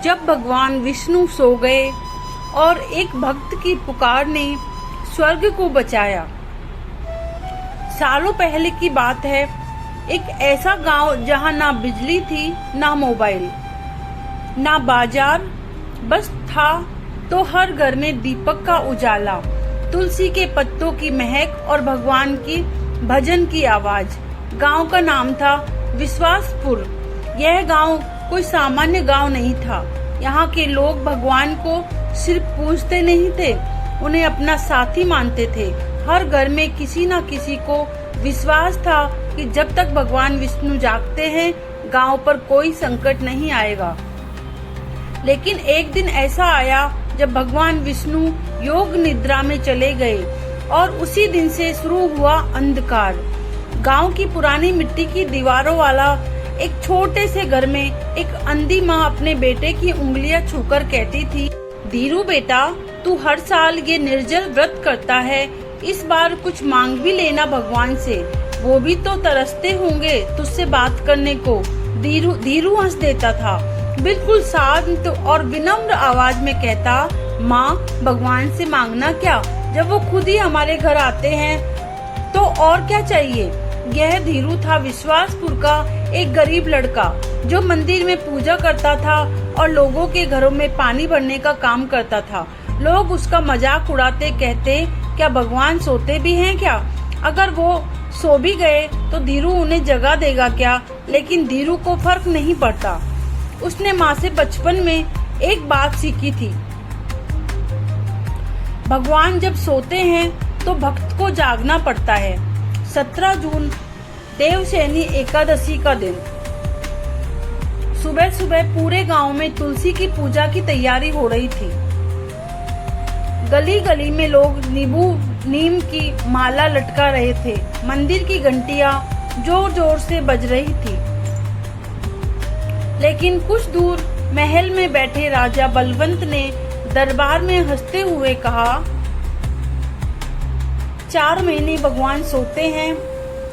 जब भगवान विष्णु सो गए और एक भक्त की पुकार ने स्वर्ग को बचाया। सालों पहले की बात है। एक ऐसा गांव जहां ना बिजली थी, ना मोबाइल, ना बाजार, बस था तो हर घर में दीपक का उजाला, तुलसी के पत्तों की महक और भगवान की भजन की आवाज। गांव का नाम था विश्वासपुर। यह गांव कोई सामान्य गांव नहीं था। यहाँ के लोग भगवान को सिर्फ पूजते नहीं थे, उन्हें अपना साथी मानते थे। हर घर में किसी न किसी को विश्वास था कि जब तक भगवान विष्णु जागते हैं, गांव पर कोई संकट नहीं आएगा। लेकिन एक दिन ऐसा आया जब भगवान विष्णु योग निद्रा में चले गए और उसी दिन से शुरू हुआ अंधकार। गांव की पुरानी मिट्टी की दीवारों वाला एक छोटे से घर में एक अंधी माँ अपने बेटे की उंगलियां छूकर कहती थी, धीरू बेटा, तू हर साल ये निर्जल व्रत करता है, इस बार कुछ मांग भी लेना भगवान से, वो भी तो तरसते होंगे तुझसे बात करने को। धीरू हंस देता था, बिल्कुल शांत और विनम्र आवाज में कहता, माँ, भगवान से मांगना क्या, जब वो खुद ही हमारे घर आते हैं तो और क्या चाहिए। यह धीरू था विश्वासपुर का एक गरीब लड़का जो मंदिर में पूजा करता था और लोगों के घरों में पानी भरने का काम करता था। लोग उसका मजाक उड़ाते, कहते, क्या भगवान सोते भी हैं क्या? अगर वो सो भी गए तो धीरू उन्हें जगा देगा क्या? लेकिन धीरू को फर्क नहीं पड़ता। उसने माँ से बचपन में एक बात सीखी थी, भगवान जब सोते हैं तो भक्त को जागना पड़ता है। 17 जून देवशयनी एकादशी का दिन। सुबह सुबह पूरे गांव में तुलसी की पूजा की तैयारी हो रही थी। गली गली में लोग नीम की माला लटका रहे थे। मंदिर की घंटियां जोर जोर से बज रही थी। लेकिन कुछ दूर महल में बैठे राजा बलवंत ने दरबार में हंसते हुए कहा, 4 महीने भगवान सोते हैं।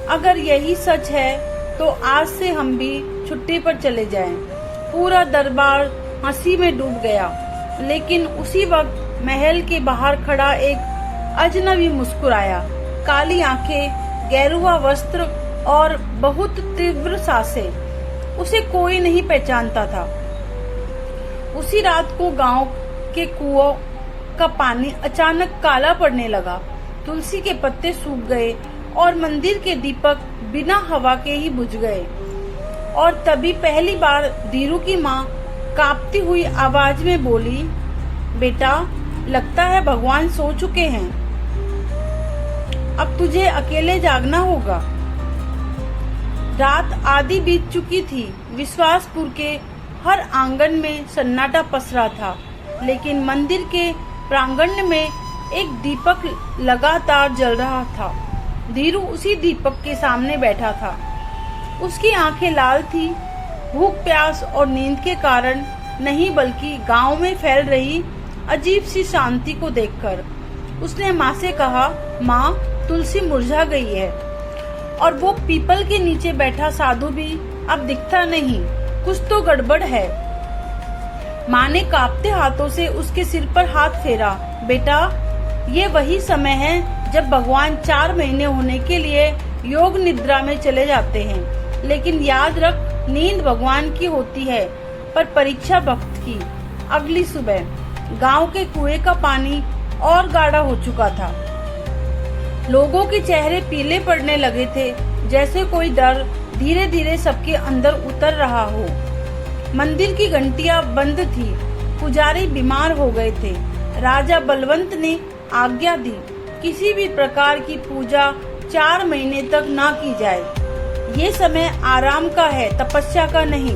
अगर यही सच है तो आज से हम भी छुट्टी पर चले जाएं। पूरा दरबार हंसी में डूब गया। लेकिन उसी वक्त महल के बाहर खड़ा एक अजनबी मुस्कुराया। काली आंखें, गेरुआ वस्त्र और बहुत तीव्र सांसें। उसे कोई नहीं पहचानता था। उसी रात को गांव के कुओं का पानी अचानक काला पड़ने लगा। तुलसी के पत्ते सूख गए और मंदिर के दीपक बिना हवा के ही बुझ गए। और तभी पहली बार धीरू की माँ कांपती हुई आवाज में बोली, बेटा, लगता है भगवान सो चुके हैं, अब तुझे अकेले जागना होगा। रात आधी बीत चुकी थी। विश्वासपुर के हर आंगन में सन्नाटा पसरा था, लेकिन मंदिर के प्रांगण में एक दीपक लगातार जल रहा था। धीरू उसी दीपक के सामने बैठा था। उसकी आंखें लाल थी, भूख, प्यास और नींद के कारण नहीं, बल्कि गांव में फैल रही अजीब सी शांति को देखकर। उसने माँ से कहा, माँ, तुलसी मुरझा गई है और वो पीपल के नीचे बैठा साधु भी अब दिखता नहीं, कुछ तो गड़बड़ है। माँ ने कांपते हाथों से उसके सिर पर हाथ फेरा। बेटा, ये वही समय है जब भगवान 4 महीने होने के लिए योग निद्रा में चले जाते हैं। लेकिन याद रख, नींद भगवान की होती है पर परीक्षा भक्त की। अगली सुबह गांव के कुएं का पानी और गाढ़ा हो चुका था। लोगों के चेहरे पीले पड़ने लगे थे, जैसे कोई डर धीरे धीरे सबके अंदर उतर रहा हो। मंदिर की घंटियां बंद थी, पुजारी बीमार हो गए थे। राजा बलवंत ने आज्ञा दी, किसी भी प्रकार की पूजा 4 महीने तक ना की जाए। ये समय आराम का है, तपस्या का नहीं।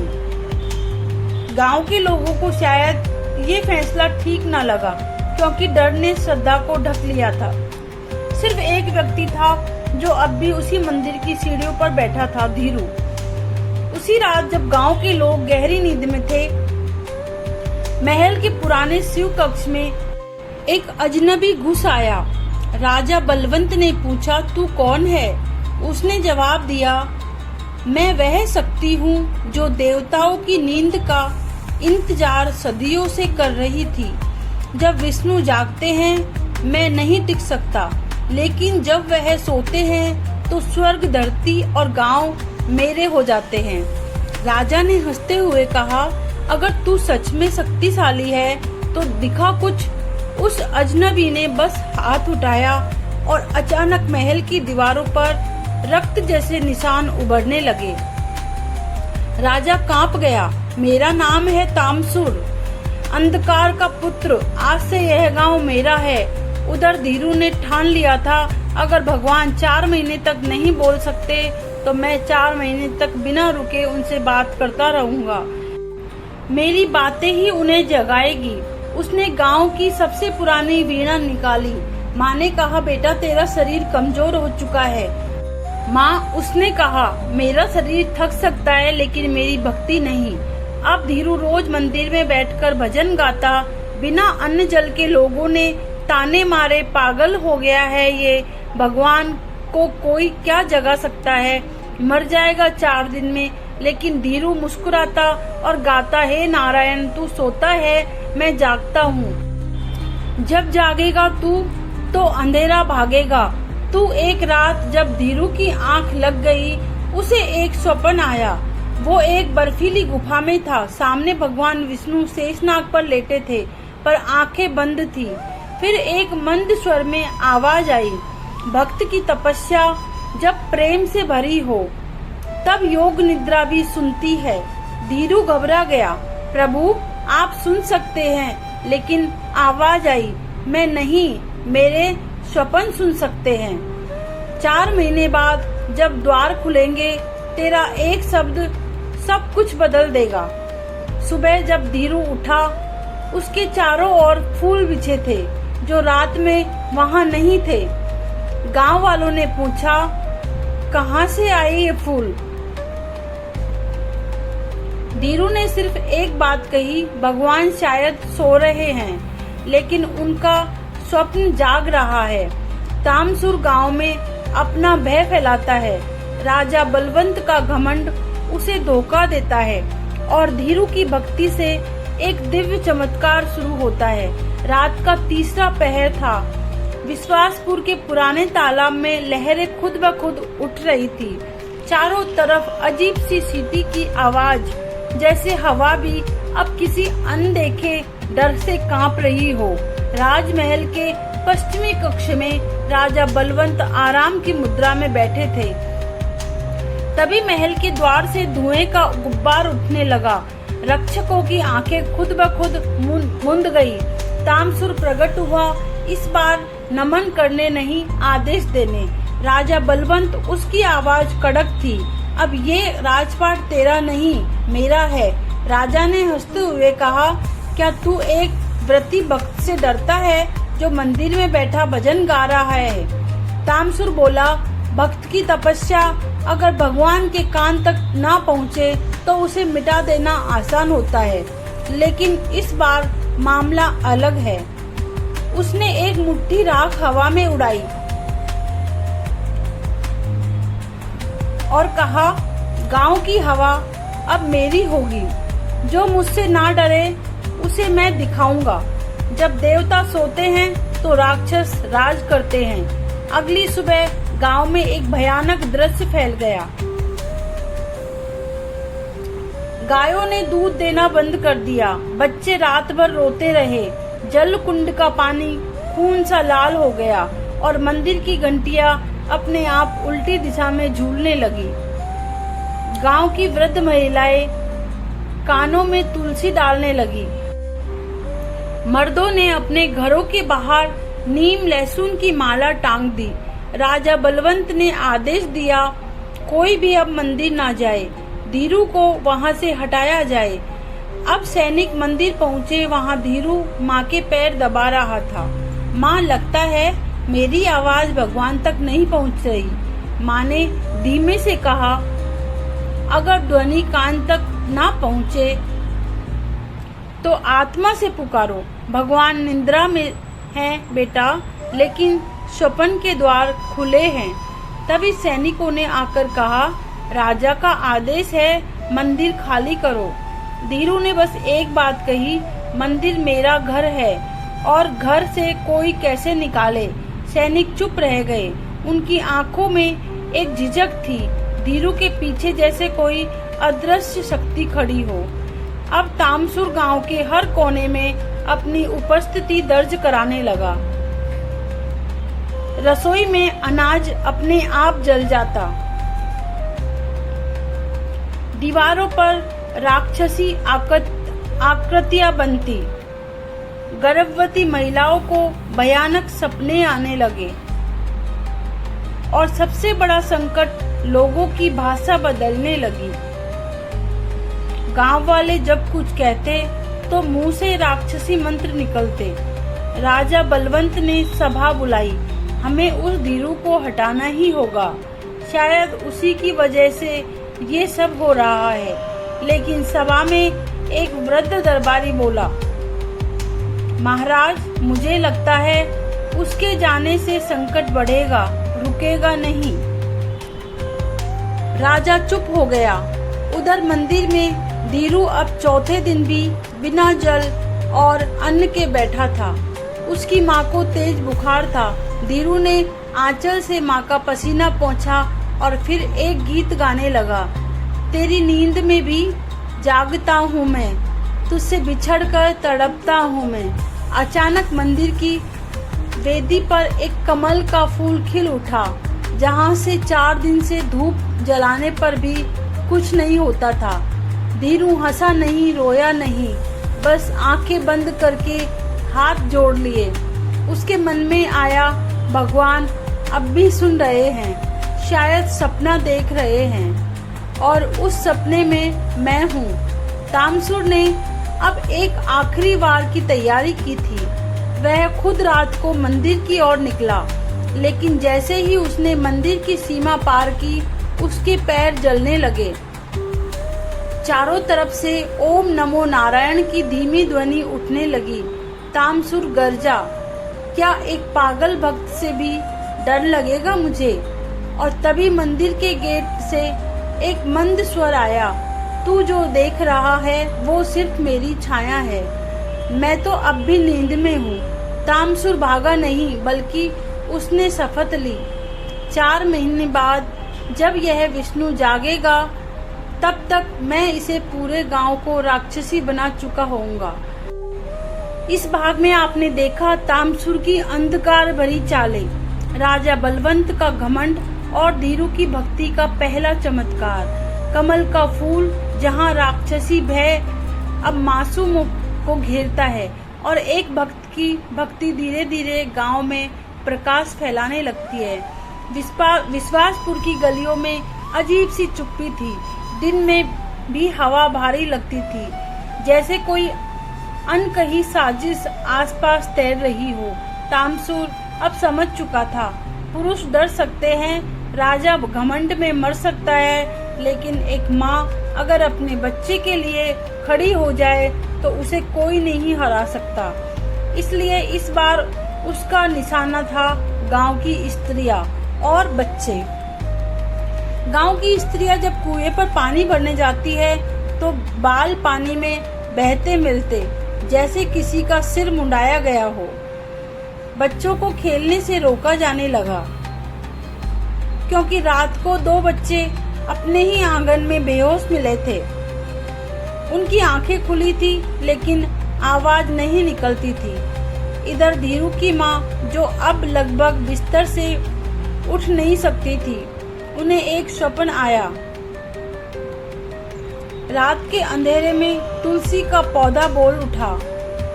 गांव के लोगों को शायद ये फैसला ठीक न लगा, क्योंकि डर ने श्रद्धा को ढक लिया था। सिर्फ एक व्यक्ति था जो अब भी उसी मंदिर की सीढ़ियों पर बैठा था, धीरू। उसी रात जब गांव के लोग गहरी नींद में थे, महल के पुराने शिव कक्ष में एक अजनबी घुस आया। राजा बलवंत ने पूछा, तू कौन है? उसने जवाब दिया, मैं वह शक्ति हूँ जो देवताओं की नींद का इंतजार सदियों से कर रही थी। जब विष्णु जागते हैं मैं नहीं टिक सकता, लेकिन जब वह सोते हैं तो स्वर्ग, धरती और गांव मेरे हो जाते हैं। राजा ने हंसते हुए कहा, अगर तू सच में शक्तिशाली है तो दिखा कुछ। उस अजनबी ने बस हाथ उठाया और अचानक महल की दीवारों पर रक्त जैसे निशान उभरने लगे। राजा कांप गया। मेरा नाम है तामसुर, अंधकार का पुत्र। आज से यह गांव मेरा है। उधर धीरू ने ठान लिया था, अगर भगवान 4 महीने तक नहीं बोल सकते तो मैं 4 महीने तक बिना रुके उनसे बात करता रहूंगा। मेरी बातें ही उन्हें जगाएगी। उसने गांव की सबसे पुरानी वीणा निकाली। माँ ने कहा, बेटा तेरा शरीर कमजोर हो चुका है। माँ, उसने कहा, मेरा शरीर थक सकता है लेकिन मेरी भक्ति नहीं। अब धीरू रोज मंदिर में बैठकर भजन गाता। बिना अन्न जल के लोगों ने ताने मारे, पागल हो गया है ये, भगवान को कोई क्या जगा सकता है, मर जाएगा 4 दिन में। लेकिन धीरू मुस्कुराता और गाता, हे नारायण, तू सोता है, मैं जागता हूँ। जब जागेगा तू तो अंधेरा भागेगा। तू एक रात जब धीरू की आंख लग गई, उसे एक स्वप्न आया। वो एक बर्फीली गुफा में था। सामने भगवान विष्णु शेषनाग पर लेटे थे, पर आंखें बंद थी। फिर एक मंद स्वर में आवाज आई, भक्त की तपस्या जब प्रेम से भरी हो तब योग निद्रा भी सुनती है। धीरू घबरा गया। प्रभु, आप सुन सकते हैं, लेकिन आवाज आई, मैं नहीं, मेरे स्वप्न सुन सकते हैं। 4 महीने बाद जब द्वार खुलेंगे, तेरा एक शब्द सब कुछ बदल देगा। सुबह जब धीरू उठा, उसके चारों ओर फूल बिछे थे जो रात में वहाँ नहीं थे। गांव वालों ने पूछा, कहाँ से आए ये फूल? धीरू ने सिर्फ एक बात कही, भगवान शायद सो रहे हैं, लेकिन उनका स्वप्न जाग रहा है। तामसुर गांव में अपना भय फैलाता है। राजा बलवंत का घमंड उसे धोखा देता है और धीरू की भक्ति से एक दिव्य चमत्कार शुरू होता है। रात का 3रा पहर था। विश्वासपुर के पुराने तालाब में लहरें खुद ब खुद उठ रही थी। चारों तरफ अजीब सी सीटी की आवाज, जैसे हवा भी अब किसी अनदेखे डर से कांप रही हो। राजमहल के पश्चिमी कक्ष में राजा बलवंत आराम की मुद्रा में बैठे थे। तभी महल के द्वार से धुएं का गुब्बार उठने लगा। रक्षकों की आंखें खुद ब खुद मुंद गई। तामसुर प्रकट हुआ, इस बार नमन करने नहीं, आदेश देने। राजा बलवंत, उसकी आवाज कड़क थी, अब ये राजपाट तेरा नहीं, मेरा है। राजा ने हंसते हुए कहा, क्या तू एक व्रती भक्त से डरता है जो मंदिर में बैठा भजन गा रहा है? तामसुर बोला, भक्त की तपस्या अगर भगवान के कान तक ना पहुँचे तो उसे मिटा देना आसान होता है, लेकिन इस बार मामला अलग है। उसने एक मुट्ठी राख हवा में उड़ाई और कहा, गांव की हवा अब मेरी होगी। जो मुझसे ना डरे उसे मैं दिखाऊंगा। जब देवता सोते हैं तो राक्षस राज करते हैं। अगली सुबह गांव में एक भयानक दृश्य फैल गया। गायों ने दूध देना बंद कर दिया। बच्चे रात भर रोते रहे। जल कुंड का पानी खून सा लाल हो गया और मंदिर की घंटियां अपने आप उल्टी दिशा में झूलने लगी। गांव की वृद्ध महिलाएं कानों में तुलसी डालने लगी। मर्दों ने अपने घरों के बाहर नीम लहसुन की माला टांग दी। राजा बलवंत ने आदेश दिया, कोई भी अब मंदिर ना जाए, धीरू को वहां से हटाया जाए। अब सैनिक मंदिर पहुंचे। वहां धीरू माँ के पैर दबा रहा था। माँ, लगता है मेरी आवाज भगवान तक नहीं पहुंच रही। माँ ने धीमे से कहा, अगर ध्वनि कान तक ना पहुंचे तो आत्मा से पुकारो। भगवान निद्रा में हैं बेटा, लेकिन स्वप्न के द्वार खुले हैं। तभी सैनिकों ने आकर कहा, राजा का आदेश है, मंदिर खाली करो। धीरू ने बस एक बात कही, मंदिर मेरा घर है और घर से कोई कैसे निकाले। सैनिक चुप रह गए। उनकी आंखों में एक झिझक थी। धीरू के पीछे जैसे कोई अदृश्य शक्ति खड़ी हो। अब तामसुर गांव के हर कोने में अपनी उपस्थिति दर्ज कराने लगा। रसोई में अनाज अपने आप जल जाता। दीवारों पर राक्षसी आकृतियां बनती। गर्भवती महिलाओं को भयानक सपने आने लगे और सबसे बड़ा संकट, लोगों की भाषा बदलने लगी। गांव वाले जब कुछ कहते तो मुंह से राक्षसी मंत्र निकलते। राजा बलवंत ने सभा बुलाई। हमें उस धीरू को हटाना ही होगा। शायद उसी की वजह से ये सब हो रहा है। लेकिन सभा में एक वृद्ध दरबारी बोला, महाराज, मुझे लगता है उसके जाने से संकट बढ़ेगा, रुकेगा नहीं। राजा चुप हो गया। उधर मंदिर में धीरू अब चौथे दिन भी बिना जल और अन्न के बैठा था। उसकी माँ को तेज बुखार था। धीरू ने आंचल से माँ का पसीना पोंछा और फिर एक गीत गाने लगा। तेरी नींद में भी जागता हूँ मैं, तुझसे बिछड़कर तड़पता हूँ मैं। अचानक मंदिर की वेदी पर एक कमल का फूल खिल उठा, जहाँ से 4 दिन से धूप जलाने पर भी कुछ नहीं होता था। धीरू हंसा नहीं, रोया नहीं, बस आंखें बंद करके हाथ जोड़ लिए। उसके मन में आया, भगवान अब भी सुन रहे हैं, शायद सपना देख रहे हैं और उस सपने में मैं हूँ। तामसुर ने अब एक आखिरी वार की तैयारी की थी। वह खुद रात को मंदिर की ओर निकला, लेकिन जैसे ही उसने मंदिर की सीमा पार की, उसके पैर जलने लगे। चारों तरफ से ओम नमो नारायण की धीमी ध्वनि उठने लगी। तामसुर गरजा, क्या एक पागल भक्त से भी डर लगेगा मुझे? और तभी मंदिर के गेट से एक मंद स्वर आया, तू जो देख रहा है वो सिर्फ मेरी छाया है, मैं तो अब भी नींद में हूँ। तामसुर भागा नहीं, बल्कि उसने शपथ ली, 4 महीने बाद जब यह विष्णु जागेगा, तब तक मैं इसे पूरे गांव को राक्षसी बना चुका होऊंगा। इस भाग में आपने देखा तामसुर की अंधकार भरी चालें, राजा बलवंत का घमंड और धीरू की भक्ति का पहला चमत्कार। कमल का फूल, जहां राक्षसी भय अब मासूम को घेरता है और एक भक्त की भक्ति धीरे धीरे गांव में प्रकाश फैलाने लगती है। विश्वासपुर की गलियों में अजीब सी चुप्पी थी। दिन में भी हवा भारी लगती थी, जैसे कोई अनकही साजिश आसपास तैर रही हो। तामसुर अब समझ चुका था, पुरुष डर सकते हैं, राजा घमंड में मर सकता है, लेकिन एक माँ अगर अपने बच्चे के लिए खड़ी हो जाए तो उसे कोई नहीं हरा सकता। इसलिए इस बार उसका निशाना था गांव की स्त्रियां और बच्चे। गांव की स्त्रियां जब कुएं पर पानी भरने जाती है तो बाल पानी में बहते मिलते, जैसे किसी का सिर मुंडाया गया हो। बच्चों को खेलने से रोका जाने लगा, क्योंकि रात को 2 बच्चे अपने ही आंगन में बेहोश मिले थे। उनकी आंखें खुली थी, लेकिन आवाज नहीं निकलती थी। इधर धीरू की माँ, जो अब लगभग बिस्तर से उठ नहीं सकती थी, उन्हें एक स्वप्न आया। रात के अंधेरे में तुलसी का पौधा बोल उठा,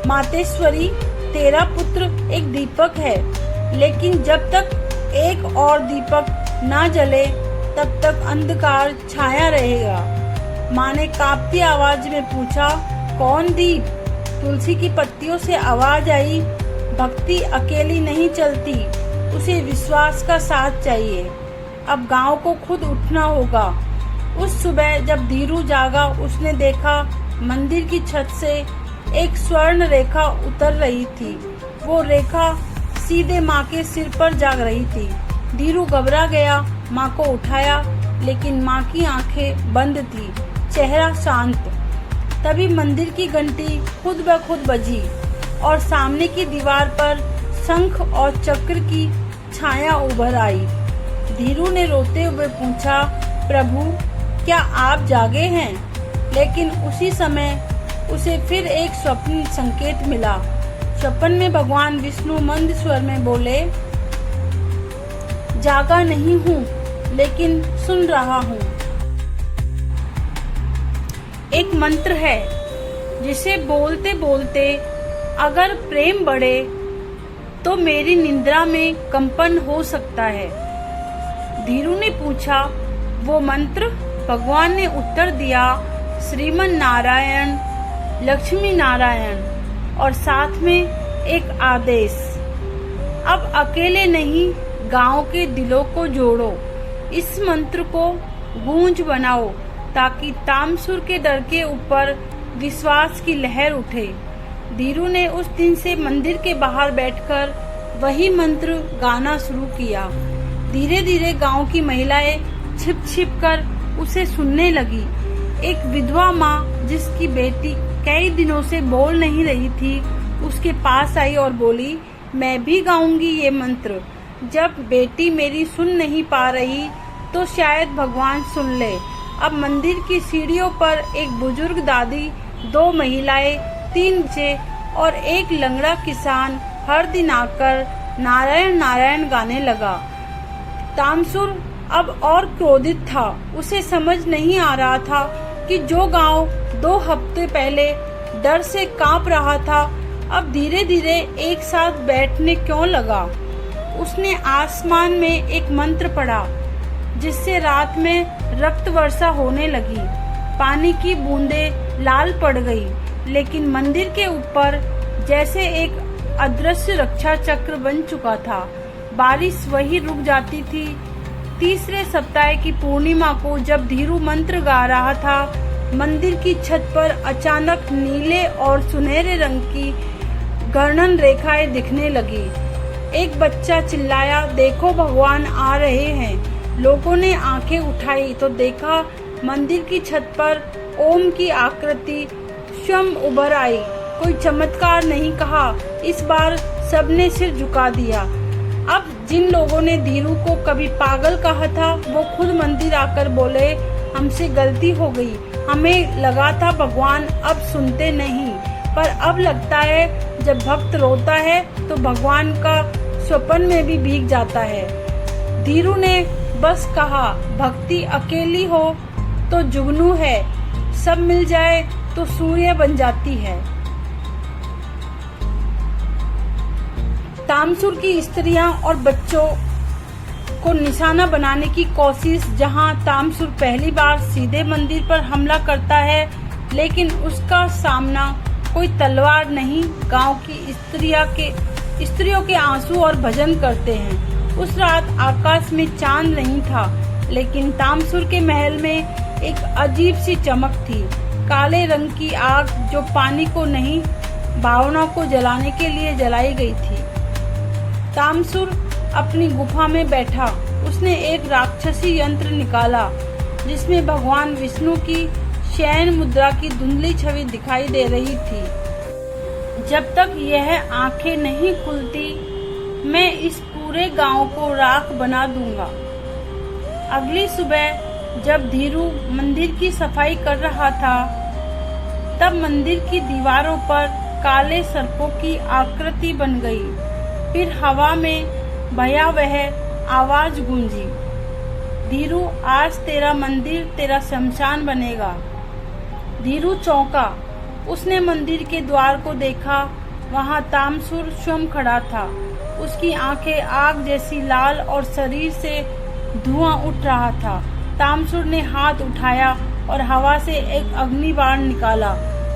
मातेश्वरी, तेरा पुत्र एक दीपक है, लेकिन जब तक एक और दीपक ना जले तब तक अंधकार छाया रहेगा। माँ ने कांपती आवाज में पूछा, कौन दीप? तुलसी की पत्तियों से आवाज आई, भक्ति अकेली नहीं चलती, उसे विश्वास का साथ चाहिए। अब गांव को खुद उठना होगा। उस सुबह जब धीरू जागा, उसने देखा मंदिर की छत से एक स्वर्ण रेखा उतर रही थी। वो रेखा सीधे माँ के सिर पर जा रही थी। धीरू घबरा गया, माँ को उठाया, लेकिन माँ की आंखें बंद थी, चेहरा शांत। तभी मंदिर की घंटी खुद ब खुद बजी और सामने की दीवार पर शंख और चक्र की छाया उभर आई। धीरू ने रोते हुए पूछा, प्रभु क्या आप जागे हैं? लेकिन उसी समय उसे फिर एक स्वप्न संकेत मिला। स्वप्न में भगवान विष्णु मंद स्वर में बोले, जागा नहीं हूँ लेकिन सुन रहा हूँ। एक मंत्र है जिसे बोलते बोलते अगर प्रेम बढ़े तो मेरी निद्रा में कंपन हो सकता है। धीरू ने पूछा, वो मंत्र? भगवान ने उत्तर दिया, श्रीमन नारायण, लक्ष्मी नारायण और साथ में एक आदेश, अब अकेले नहीं गांव के दिलों को जोड़ो। इस मंत्र को गूंज बनाओ ताकि तामसुर के डर के ऊपर विश्वास की लहर उठे। धीरू ने उस दिन से मंदिर के बाहर बैठकर वही मंत्र गाना शुरू किया। धीरे धीरे गांव की महिलाएं छिप छिप कर उसे सुनने लगी। एक विधवा माँ जिसकी बेटी कई दिनों से बोल नहीं रही थी, उसके पास आई और बोली, मैं भी गाऊंगी ये मंत्र। जब बेटी मेरी सुन नहीं पा रही तो शायद भगवान सुन ले। अब मंदिर की सीढ़ियों पर एक बुजुर्ग दादी, 2 महिलाएं, 3 बच्चे और एक लंगड़ा किसान हर दिन आकर नारायण नारायण गाने लगा। तामसुर अब और क्रोधित था। उसे समझ नहीं आ रहा था कि जो गांव 2 हफ्ते पहले डर से कांप रहा था, अब धीरे धीरे एक साथ बैठने क्यों लगा। उसने आसमान में एक मंत्र पढ़ा जिससे रात में रक्त वर्षा होने लगी। पानी की बूंदें लाल पड़ गई, लेकिन मंदिर के ऊपर जैसे एक अदृश्य रक्षा चक्र बन चुका था। बारिश वही रुक जाती थी। तीसरे सप्ताह की पूर्णिमा को जब धीरू मंत्र गा रहा था, मंदिर की छत पर अचानक नीले और सुनहरे रंग की गर्णन रेखाएं दिखने लगी। एक बच्चा चिल्लाया, देखो भगवान आ रहे हैं। लोगों ने आंखें उठाई तो देखा मंदिर की छत पर ओम की आकृति स्वयं उभर आई। कोई चमत्कार नहीं कहा, इस बार सबने सिर झुका दिया। अब जिन लोगों ने धीरू को कभी पागल कहा था, वो खुद मंदिर आकर बोले, हमसे गलती हो गई। हमें लगा था भगवान अब सुनते नहीं, पर अब लगता है जब भक्त रोता है तो भगवान का स्वप्न में भी भीग जाता है। धीरू ने बस कहा, भक्ति अकेली हो तो जुगनू है, सब मिल जाए तो सूर्य बन जाती है। तामसुर की स्त्रियां और बच्चों को निशाना बनाने की कोशिश। जहां तामसुर पहली बार सीधे मंदिर पर हमला करता है, लेकिन उसका सामना कोई तलवार नहीं, गांव की स्त्रियों के आंसू और भजन करते हैं। उस रात आकाश में चांद नहीं था, लेकिन तामसुर के महल में एक अजीब सी चमक थी। काले रंग की आग जो पानी को नहीं, भावना को जलाने के लिए जलाई गई थी। तामसुर अपनी गुफा में बैठा। उसने एक राक्षसी यंत्र निकाला जिसमें भगवान विष्णु की शयन मुद्रा की धुंधली छवि दिखाई दे रही थी। जब तक यह आंखें नहीं खुलती, मैं इस पूरे गांव को राख बना दूंगा। अगली सुबह जब धीरू मंदिर की सफाई कर रहा था, तब मंदिर की दीवारों पर काले सर्पों की आकृति बन गई। फिर हवा में भयावह आवाज गूंजी, धीरू आज तेरा मंदिर तेरा शमशान बनेगा। धीरू चौंका। उसने मंदिर के द्वार को देखा। वहां तामसुर स्वयं खड़ा था। उसकी आंखें आग जैसी लाल और शरीर से धुआं उठ रहा था। तामसुर ने हाथ उठाया और हवा से एक अग्नि बाण निकाला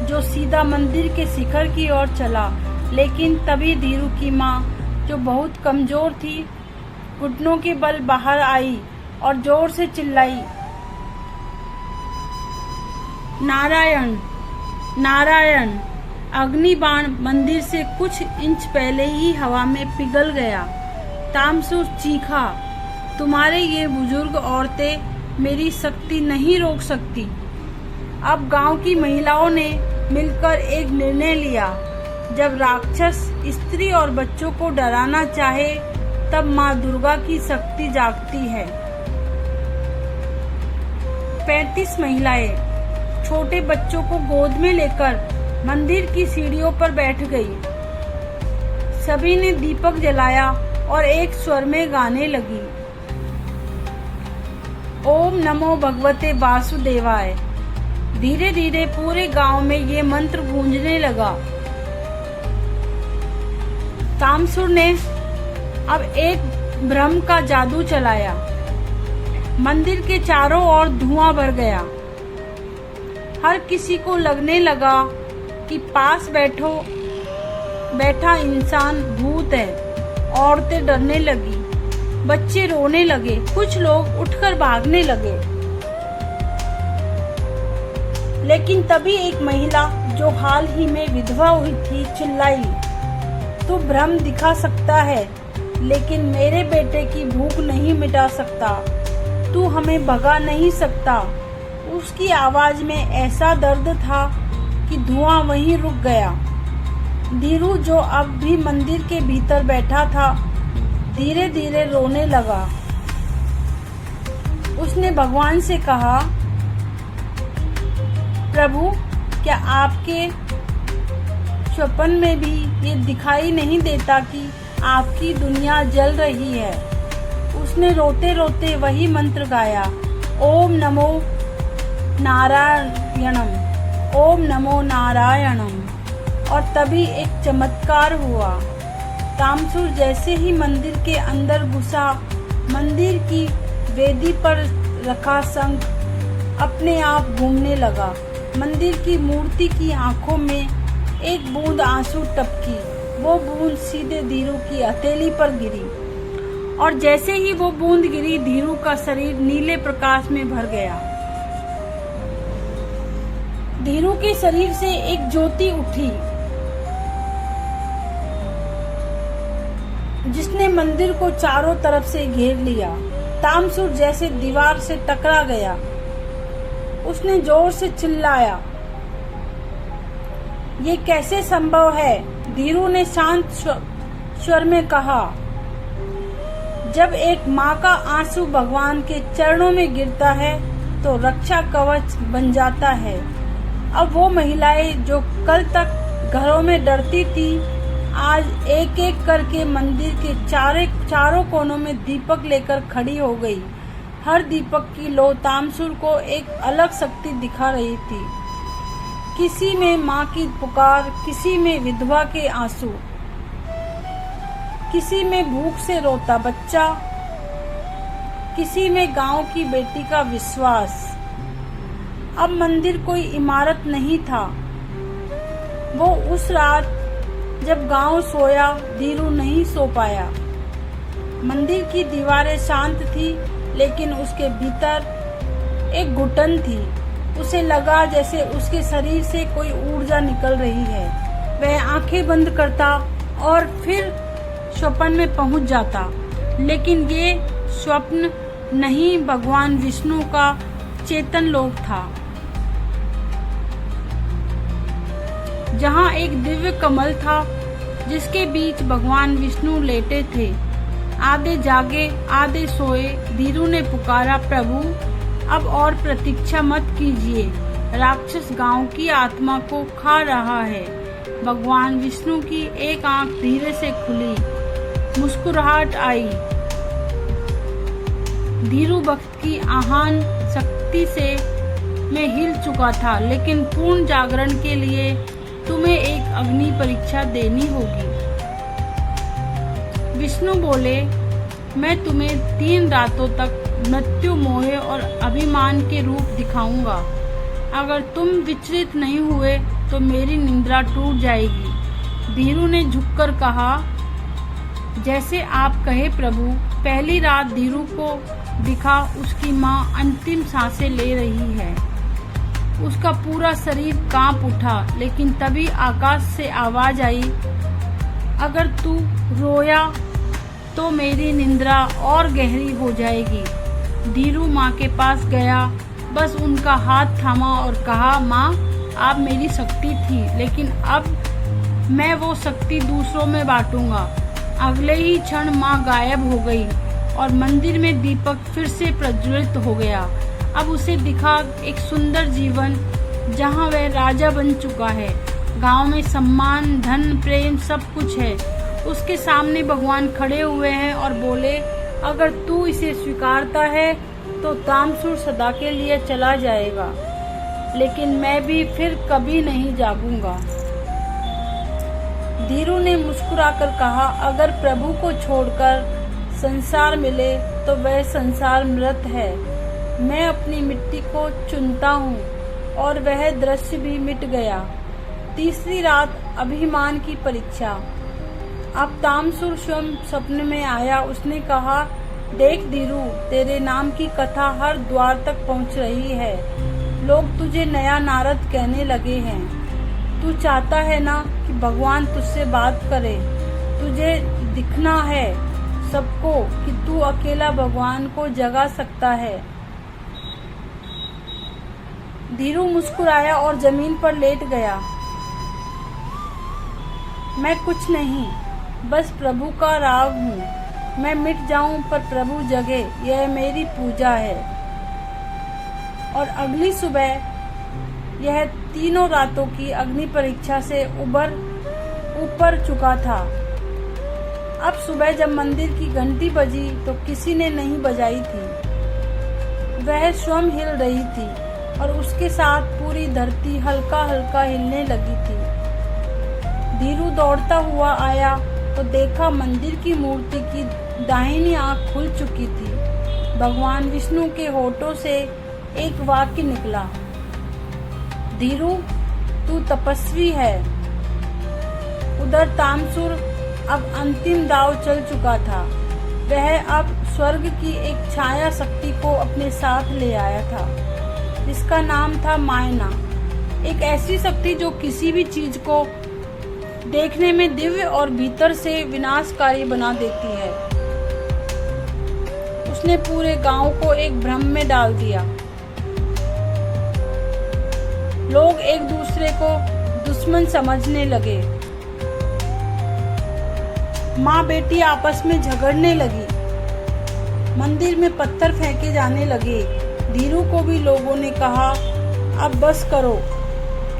जो सीधा मंदिर के शिखर की ओर चला। लेकिन तभी धीरू की माँ, जो बहुत कमजोर थी, घुटनों के बल बाहर आई और जोर से चिल्लाई, नारायण नारायण। अग्निबाण मंदिर से कुछ इंच पहले ही हवा में पिघल गया। तामसुर चीखा, तुम्हारे ये बुजुर्ग औरतें मेरी शक्ति नहीं रोक सकती। अब गांव की महिलाओं ने मिलकर एक निर्णय लिया। जब राक्षस स्त्री और बच्चों को डराना चाहे तब माँ दुर्गा की शक्ति जागती है। 35 महिलाएं छोटे बच्चों को गोद में लेकर मंदिर की सीढ़ियों पर बैठ गई। सभी ने दीपक जलाया और एक स्वर में गाने लगी, ओम नमो भगवते वासुदेवाय। धीरे धीरे पूरे गांव में ये मंत्र गूंजने लगा। तामसुर ने अब एक ब्रह्म का जादू चलाया। मंदिर के चारों ओर धुआं भर गया। हर किसी को लगने लगा कि पास बैठा इंसान भूत है। औरतें डरने लगी, बच्चे रोने लगे, कुछ लोग उठकर भागने लगे। लेकिन तभी एक महिला जो हाल ही में विधवा हुई थी चिल्लाई, तू भ्रम दिखा सकता है लेकिन मेरे बेटे की भूख नहीं मिटा सकता, तू हमें भगा नहीं सकता। उसकी आवाज में ऐसा दर्द था कि धुआं वहीं रुक गया। धीरू जो अब भी मंदिर के भीतर बैठा था धीरे धीरे रोने लगा। उसने भगवान से कहा, प्रभु क्या आपके स्वप्न में भी ये दिखाई नहीं देता कि आपकी दुनिया जल रही है। उसने रोते रोते वही मंत्र गाया, ओम नमो नारायणम, ओम नमो नारायणम। और तभी एक चमत्कार हुआ। तामसुर जैसे ही मंदिर के अंदर घुसा, मंदिर की वेदी पर रखा शंख अपने आप घूमने लगा। मंदिर की मूर्ति की आंखों में एक बूंद आंसू टपकी। वो बूंद सीधे धीरू की हथेली पर गिरी और जैसे ही वो बूंद गिरी धीरू का शरीर नीले प्रकाश में भर गया। धीरू के शरीर से एक ज्योति उठी जिसने मंदिर को चारों तरफ से घेर लिया। तामसुर जैसे दीवार से टकरा गया। उसने जोर से चिल्लाया, ये कैसे संभव है? धीरू ने शांत स्वर में कहा, जब एक माँ का आंसू भगवान के चरणों में गिरता है तो रक्षा कवच बन जाता है। अब वो महिलाएं जो कल तक घरों में डरती थी आज एक एक करके मंदिर के चारों कोनों में दीपक लेकर खड़ी हो गई। हर दीपक की लो तामसुर को एक अलग शक्ति दिखा रही थी। किसी में माँ की पुकार, किसी में विधवा के आंसू, किसी में भूख से रोता बच्चा, किसी में गांव की बेटी का विश्वास। अब मंदिर कोई इमारत नहीं था। वो उस रात जब गांव सोया धीरू नहीं सो पाया। मंदिर की दीवारें शांत थी लेकिन उसके भीतर एक घुटन थी। उसे लगा जैसे उसके शरीर से कोई ऊर्जा निकल रही है। वह आंखें बंद करता और फिर स्वप्न में पहुंच जाता, लेकिन ये स्वप्न नहीं भगवान विष्णु का चेतन लोक था, जहाँ एक दिव्य कमल था जिसके बीच भगवान विष्णु लेटे थे। आधे जागे आधे सोए धीरू ने पुकारा, प्रभु अब और प्रतीक्षा मत कीजिए, राक्षस गांव की आत्मा को खा रहा है। भगवान विष्णु की एक आंख धीरे से खुली, मुस्कुराहट आई। धीरू भक्त की आहान शक्ति से मैं हिल चुका था, लेकिन पूर्ण जागरण के लिए तुम्हें एक अग्नि परीक्षा देनी होगी। विष्णु बोले, मैं तुम्हें 3 रातों तक मृत्यु, मोह और अभिमान के रूप दिखाऊंगा। अगर तुम विचलित नहीं हुए तो मेरी निद्रा टूट जाएगी। धीरू ने झुककर कहा, जैसे आप कहे प्रभु। पहली रात धीरू को दिखा उसकी माँ अंतिम सांसें ले रही है। उसका पूरा शरीर कांप उठा, लेकिन तभी आकाश से आवाज आई, अगर तू रोया तो मेरी निंद्रा और गहरी हो जाएगी। धीरू माँ के पास गया बस उनका हाथ थामा और कहा, माँ आप मेरी शक्ति थी, लेकिन अब मैं वो शक्ति दूसरों में बांटूंगा। अगले ही क्षण माँ गायब हो गई और मंदिर में दीपक फिर से प्रज्वलित हो गया। अब उसे दिखा एक सुंदर जीवन जहाँ वह राजा बन चुका है। गांव में सम्मान, धन, प्रेम सब कुछ है। उसके सामने भगवान खड़े हुए हैं और बोले, अगर तू इसे स्वीकारता है तो तामसुर सदा के लिए चला जाएगा, लेकिन मैं भी फिर कभी नहीं जागूंगा। धीरू ने मुस्कुराकर कहा, अगर प्रभु को छोड़कर संसार मिले तो वह संसार मृत है। मैं अपनी मिट्टी को चुनता हूँ और वह दृश्य भी मिट गया। तीसरी रात, अभिमान की परीक्षा। अब तामसुर स्वयं सपने में आया। उसने कहा, देख धीरू, तेरे नाम की कथा हर द्वार तक पहुँच रही है। लोग तुझे नया नारद कहने लगे हैं। तू चाहता है ना कि भगवान तुझसे बात करे। तुझे दिखना है सबको कि तू अकेला भगवान को जगा सकता है। धीरू मुस्कुराया और जमीन पर लेट गया। मैं कुछ नहीं, बस प्रभु का राग हूँ। मैं मिट जाऊं पर प्रभु जगे, यह मेरी पूजा है। और अगली सुबह यह तीनों रातों की अग्नि परीक्षा से ऊपर चुका था। अब सुबह जब मंदिर की घंटी बजी तो किसी ने नहीं बजाई थी। वह स्वयं हिल रही थी और उसके साथ पूरी धरती हल्का हल्का हिलने लगी थी। धीरू दौड़ता हुआ आया तो देखा मंदिर की मूर्ति की दाहिनी आंख खुल चुकी थी। भगवान विष्णु के होठों से एक वाक्य निकला, धीरू तू तपस्वी है। उधर तामसुर अब अंतिम दांव चल चुका था। वह अब स्वर्ग की एक छाया शक्ति को अपने साथ ले आया था, जिसका नाम था मायना। एक ऐसी शक्ति जो किसी भी चीज को देखने में दिव्य और भीतर से विनाशकारी बना देती है। उसने पूरे गांव को एक भ्रम में डाल दिया। लोग एक दूसरे को दुश्मन समझने लगे। माँ बेटी आपस में झगड़ने लगी। मंदिर में पत्थर फेंके जाने लगे। धीरू को भी लोगों ने कहा, अब बस करो,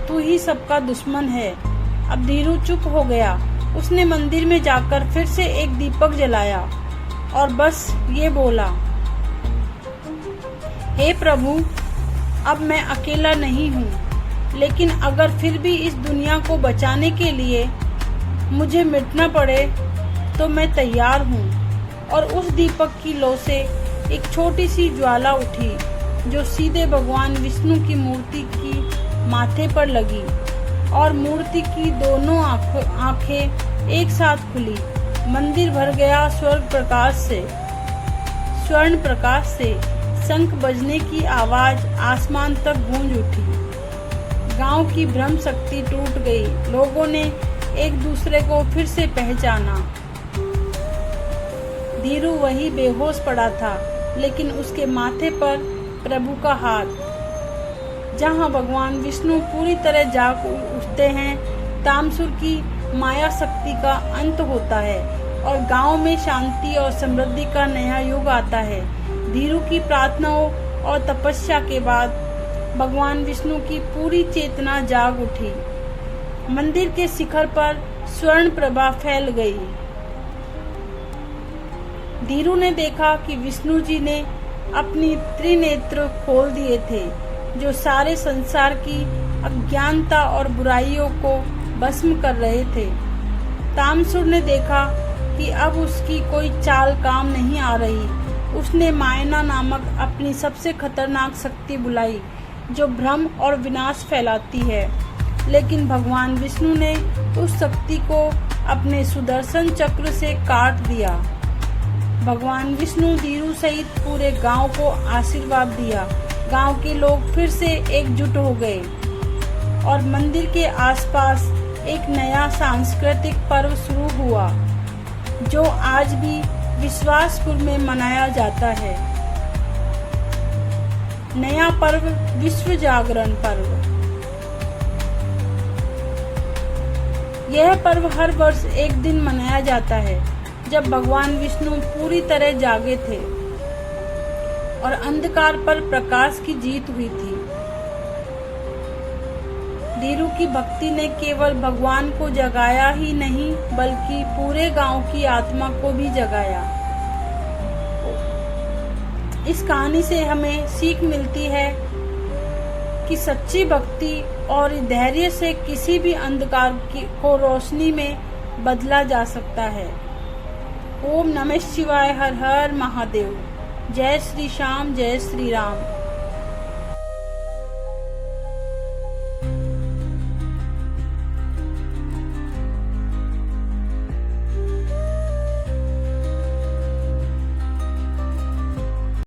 तू ही सबका दुश्मन है। अब धीरू चुप हो गया। उसने मंदिर में जाकर फिर से एक दीपक जलाया और बस ये बोला, हे प्रभु, अब मैं अकेला नहीं हूँ, लेकिन अगर फिर भी इस दुनिया को बचाने के लिए मुझे मिटना पड़े तो मैं तैयार हूँ। और उस दीपक की लौ से एक छोटी सी ज्वाला उठी, जो सीधे भगवान विष्णु की मूर्ति की माथे पर लगी और मूर्ति की दोनों आंखें एक साथ खुली। मंदिर भर गया स्वर्ण प्रकाश से। शंख बजने की आवाज आसमान तक गूंज उठी। गांव की ब्रह्म शक्ति टूट गई। लोगों ने एक दूसरे को फिर से पहचाना। धीरू वही बेहोश पड़ा था, लेकिन उसके माथे पर प्रभु का हाथ। जहाँ भगवान विष्णु पूरी तरह जाग उठते हैं, तामसुर की माया शक्ति का अंत होता है और गांव में शांति और समृद्धि का नया युग आता है। धीरू की प्रार्थनाओं और तपस्या के बाद भगवान विष्णु की पूरी चेतना जाग उठी। मंदिर के शिखर पर स्वर्ण प्रभा फैल गई। धीरू ने देखा कि विष्णु जी ने अपनी त्रिनेत्र खोल दिए थे, जो सारे संसार की अज्ञानता और बुराइयों को भस्म कर रहे थे। तामसुर ने देखा कि अब उसकी कोई चाल काम नहीं आ रही। उसने मायना नामक अपनी सबसे खतरनाक शक्ति बुलाई, जो भ्रम और विनाश फैलाती है। लेकिन भगवान विष्णु ने उस शक्ति को अपने सुदर्शन चक्र से काट दिया। भगवान विष्णु धीरू सहित पूरे गांव को आशीर्वाद दिया। गांव के लोग फिर से एकजुट हो गए और मंदिर के आसपास एक नया सांस्कृतिक पर्व शुरू हुआ, जो आज भी विश्वासपुर में मनाया जाता है। नया पर्व विश्व जागरण पर्व। यह पर्व हर वर्ष एक दिन मनाया जाता है जब भगवान विष्णु पूरी तरह जागे थे और अंधकार पर प्रकाश की जीत हुई थी। धीरू की भक्ति ने केवल भगवान को जगाया ही नहीं बल्कि पूरे गांव की आत्मा को भी जगाया। इस कहानी से हमें सीख मिलती है कि सच्ची भक्ति और धैर्य से किसी भी अंधकार को रोशनी में बदला जा सकता है। ओम नमः शिवाय। हर हर महादेव। जय श्री श्याम, जय श्री राम।